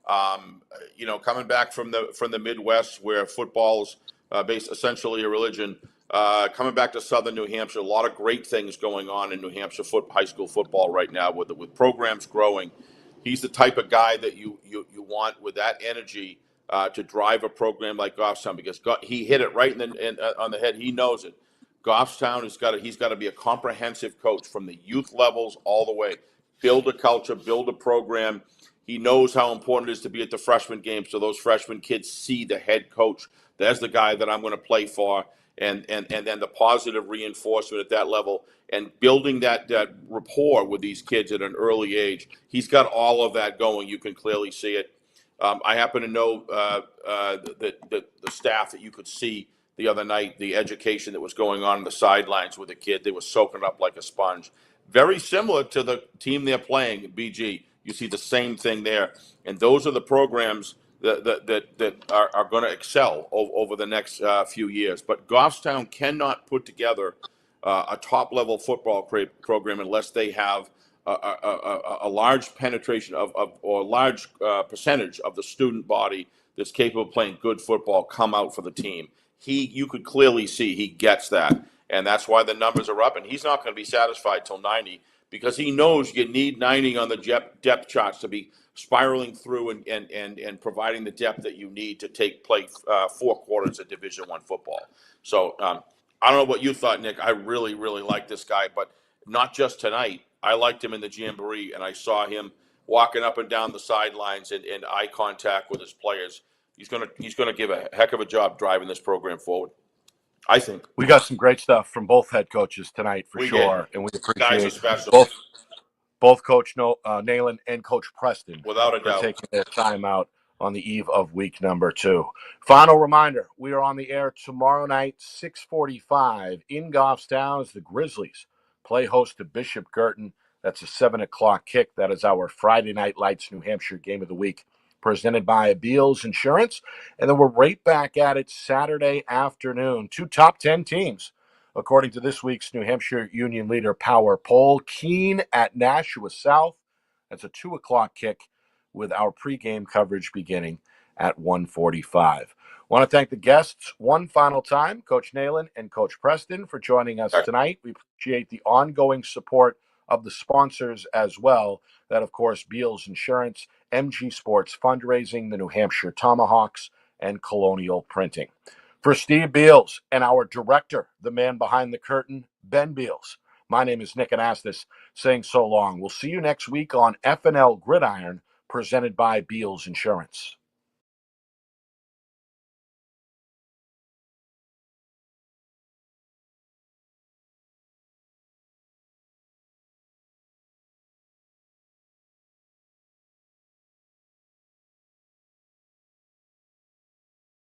Coming back from the Midwest where football's based essentially a religion, coming back to Southern New Hampshire, a lot of great things going on in New Hampshire high school football right now with programs growing. He's the type of guy that you want with that energy to drive a program like Goffstown because he hit it right on the head. He knows it. Goffstown he's got to be a comprehensive coach from the youth levels all the way. Build a culture, build a program. He knows how important it is to be at the freshman game so those freshman kids see the head coach. That's the guy that I'm going to play for. And then the positive reinforcement at that level and building that rapport with these kids at an early age. He's got all of that going. You can clearly see it. I happen to know the staff that you could see the other night, the education that was going on the sidelines with the kid. They were soaking up like a sponge. Very similar to the team they're playing, BG. You see the same thing there. And those are the programs that are going to excel over the next few years. But Goffstown cannot put together a top-level football program unless they have a large penetration or a large percentage of the student body that's capable of playing good football come out for the team. You could clearly see he gets that, and that's why the numbers are up. And he's not going to be satisfied till 90 because he knows you need 90 on the depth charts to be spiraling through and providing the depth that you need to play 4 quarters of Division I football. So I don't know what you thought, Nick. I really, really like this guy, but not just tonight. I liked him in the Jamboree, and I saw him walking up and down the sidelines and eye contact with his players. He's gonna give a heck of a job driving this program forward, I think. We got some great stuff from both head coaches tonight for sure, and we Guys are appreciate special. both Coach Nalen and Coach Preston Without a for doubt. taking their time out on the eve of week number 2. Final reminder, we are on the air tomorrow night, 6:45 in Goffstown as the Grizzlies play host to Bishop Girton. That's a 7 o'clock kick. That is our Friday Night Lights New Hampshire Game of the Week, presented by Beals Insurance. And then we're right back at it Saturday afternoon. 2 top 10 teams according to this week's New Hampshire Union Leader Power Poll. Keene at Nashua South. That's a 2 o'clock kick with our pregame coverage beginning at 1:45. Want to thank the guests one final time, Coach Nalen and Coach Preston, for joining us tonight. We appreciate the ongoing support of the sponsors as well. That, of course, Beals Insurance, MG Sports Fundraising, the New Hampshire Tomahawks, and Colonial Printing. For Steve Beals and our director, the man behind the curtain, Ben Beals, my name is Nick Anastas, saying so long. We'll see you next week on FNL Gridiron, presented by Beals Insurance.